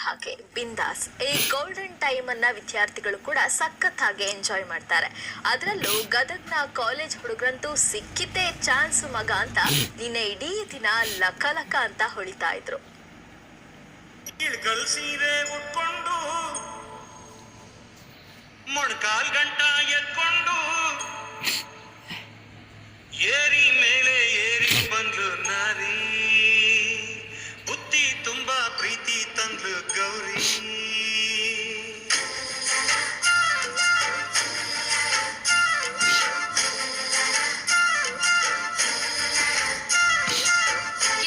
ಹಾಗೆ ಬಿಂದಾಸ್ ಈ ಗೋಲ್ಡನ್ ಟೈಮ್ ಅನ್ನ ವಿದ್ಯಾರ್ಥಿಗಳು ಕೂಡ ಸಖತ್ತಾಗಿ ಎಂಜಾಯ್ ಮಾಡ್ತಾರೆ. ಅದರಲ್ಲೂ ಗದಗ್ನ ಕಾಲೇಜ್ ಹುಡುಗರಂತೂ ಸಿಕ್ಕಿದ್ದೇ ಚಾನ್ಸ್ ಮಗ ಅಂತ ನಿನ್ನೆ ಇಡೀ ದಿನ ಲಕ ಲಕ ಅಂತ ಹೊಳಿತಾ ಇದ್ರು. ಮೊಣಕಾಲ್ ಗಂಟ ಎತ್ಕೊಂಡು ಏರಿ ಮೇಲೆ ಏರಿ ಬಂದ್ಲು ನಾರಿ, ಬುತ್ತಿ ತುಂಬಾ ಪ್ರೀತಿ ತಂದ್ಲು ಗೌರಿ.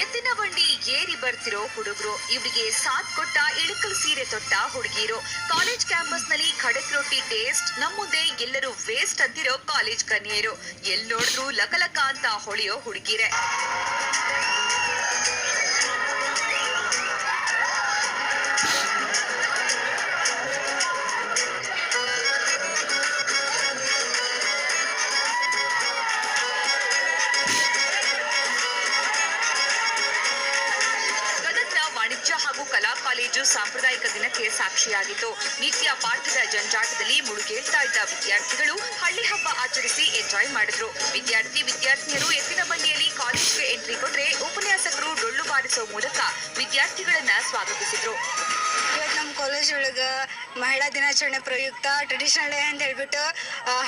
ಎತ್ತಿನ ಬಂಡಿ ಏರಿ ಬರ್ತಿರೋ ಹುಡುಗರು, ಇವರಿಗೆ ಸಾಥ್ ಕೊಟ್ಟ ಇಳಕಲ್ ಸೀರೆ ತೊಟ್ಟ ಹುಡುಗಿರು, ಕಾಲೇಜ್ ಕ್ಯಾಂಪಸ್ ನಲ್ಲಿ ಖಡಕ್ ರೊಟ್ಟಿ ಟೇಸ್ಟ್, ನಮ್ಮ ಮುಂದೆ ಎಲ್ಲರೂ ವೇಸ್ಟ್ ಅಂತಿರೋ ಕಾಲೇಜ್ ಕನ್ಯರು, ಎಲ್ ನೋಡಿದ್ರು ಲಕಲಕ ಅಂತ ಹೊಳೆಯೋ ಹುಡುಗಿರೆ. ವಾಣಿಜ್ಯ ಹಾಗೂ ಕಲಾ ಕಾಲೇಜು ಸಾಂಪ್ರದಾಯಿಕ ದಿನಕ್ಕೆ ಸಾಕ್ಷಿಯಾಗಿತ್ತು. ನಿತ್ಯ ಪಾಠದ ಜಂಜಾಟದಲ್ಲಿ ಮುಳುಗೇಳ್ತಾ ಇದ್ದ ವಿದ್ಯಾರ್ಥಿಗಳು ಹಳ್ಳಿ ಹಬ್ಬ ಆಚರಿಸಿ ಎಂಜಾಯ್ ಮಾಡಿದ್ರು. ವಿದ್ಯಾರ್ಥಿನಿಯರು ಎತ್ತಿನ ಬಂಡಿಯಲ್ಲಿ ಕಾಲೇಜ್ಗೆ ಎಂಟ್ರಿ ಕೊಟ್ರೆ ಉಪನ್ಯಾಸಕರು ಡೊಳ್ಳು ಬಾರಿಸೋ ಮೂಲಕ ವಿದ್ಯಾರ್ಥಿಗಳನ್ನ ಸ್ವಾಗತಿಸಿದ್ರು. ಇವತ್ತು ನಮ್ಮ ಕಾಲೇಜ್ ಒಳಗೆ ಮಹಿಳಾ ದಿನಾಚರಣೆ ಪ್ರಯುಕ್ತ ಟ್ರೆಡಿಷನಲ್ ಡೇ ಅಂತ ಹೇಳ್ಬಿಟ್ಟು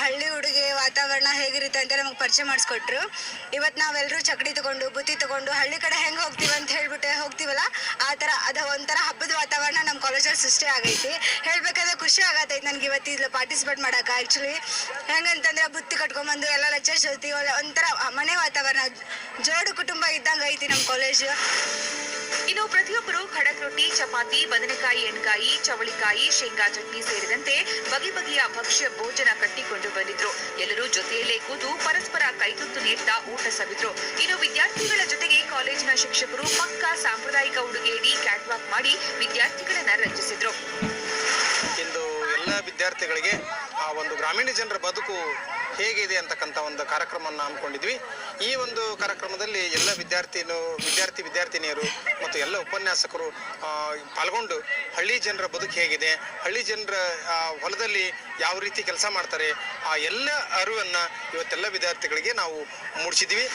ಹಳ್ಳಿ ಹುಡುಗಿ ವಾತಾವರಣ ಹೇಗಿರುತ್ತೆ ಅಂತ ನಮಗೆ ಪರಿಚಯ ಮಾಡಿಸ್ಕೊಟ್ರು. ಇವತ್ತು ನಾವೆಲ್ಲರೂ ಚಕಡಿ ತಗೊಂಡು ಬುತ್ತಿ ತಗೊಂಡು ಹಳ್ಳಿ ಕಡೆ ಹೆಂಗೆ ಹೋಗ್ತೀವಿ ಅಂತ ಹೇಳ್ಬಿಟ್ಟು ಹೋಗ್ತೀವಲ್ಲ, ಆ ಥರ ಅದು ಒಂಥರ ಹಬ್ಬದ ವಾತಾವರಣ ನಮ್ಮ ಕಾಲೇಜಲ್ಲಿ ಸೃಷ್ಟಿ ಆಗೈತಿ. ಹೇಳ್ಬೇಕಾದ್ರೆ ಖುಷಿ ಆಗತ್ತೈತಿ ನನಗೆ ಇವತ್ತು ಇಲ್ಲಿ ಪಾರ್ಟಿಸಿಪೇಟ್ ಮಾಡೋಕೆ. ಆ್ಯಕ್ಚುಲಿ ಹೆಂಗಂತಂದ್ರೆ ಬುತ್ತಿ ಕಟ್ಕೊಂಬಂದು ಎಲ್ಲ ಲೆಕ್ಚರ್ಸ್ ಜೊತೆ ಒಂಥರ ಮನೆ ವಾತಾವರಣ, ಜೋಡು ಕುಟುಂಬ ಇದ್ದಂಗೆ ಐತಿ ನಮ್ಮ ಕಾಲೇಜು. ಇನ್ನು ಪ್ರತಿಯೊಬ್ಬರು ಖಡಕ್ ರೊಟ್ಟಿ, ಚಪಾತಿ, ಬದನೆಕಾಯಿ ಎಣ್ಗಾಯಿ, ಚವಳಿಕಾಯಿ, ಶೇಂಗಾ ಚಟ್ನಿ ಸೇರಿದಂತೆ ಬಗೆ ಬಗೆಯ ಭಕ್ಷ್ಯ ಭೋಜನ ಕಟ್ಟಿಕೊಂಡು ಬಂದಿದ್ರು. ಎಲ್ಲರೂ ಜೊತೆಯಲ್ಲೇ ಕೂತು ಪರಸ್ಪರ ಕೈತುತ್ತು ನೀಡ್ತಾ ಊಟ ಸವಿದ್ರು. ಇನ್ನು ವಿದ್ಯಾರ್ಥಿಗಳ ಜೊತೆಗೆ ಕಾಲೇಜಿನ ಶಿಕ್ಷಕರು ಪಕ್ಕಾ ಸಾಂಪ್ರದಾಯಿಕ ಉಡುಗೆಯಡಿ ಕ್ಯಾಟ್ ವಾಕ್ ಮಾಡಿ ವಿದ್ಯಾರ್ಥಿಗಳನ್ನ ರಂಜಿಸಿದ್ರು. ಇಂದು ಎಲ್ಲ ವಿದ್ಯಾರ್ಥಿಗಳಿಗೆ ಆ ಒಂದು ಗ್ರಾಮೀಣ ಜನರ ಬದುಕು ಹೇಗಿದೆ ಅಂತಕ್ಕಂಥ ಒಂದು ಕಾರ್ಯಕ್ರಮವನ್ನು ಹಮ್ಮಿಕೊಂಡಿದ್ವಿ. ಈ ಒಂದು ಕಾರ್ಯಕ್ರಮದಲ್ಲಿ ಎಲ್ಲ ವಿದ್ಯಾರ್ಥಿನಿಯರು ಮತ್ತು ಎಲ್ಲ ಉಪನ್ಯಾಸಕರು ಪಾಲ್ಗೊಂಡು ಹಳ್ಳಿ ಜನರ ಬದುಕು ಹೇಗಿದೆ, ಹಳ್ಳಿ ಜನರ ಹೊಲದಲ್ಲಿ ಯಾವ ರೀತಿ ಕೆಲಸ ಮಾಡ್ತಾರೆ, ಆ ಎಲ್ಲ ಅರಿವನ್ನು ಇವತ್ತೆಲ್ಲ ವಿದ್ಯಾರ್ಥಿಗಳಿಗೆ ನಾವು ಮೂಡಿಸಿದ್ವಿ.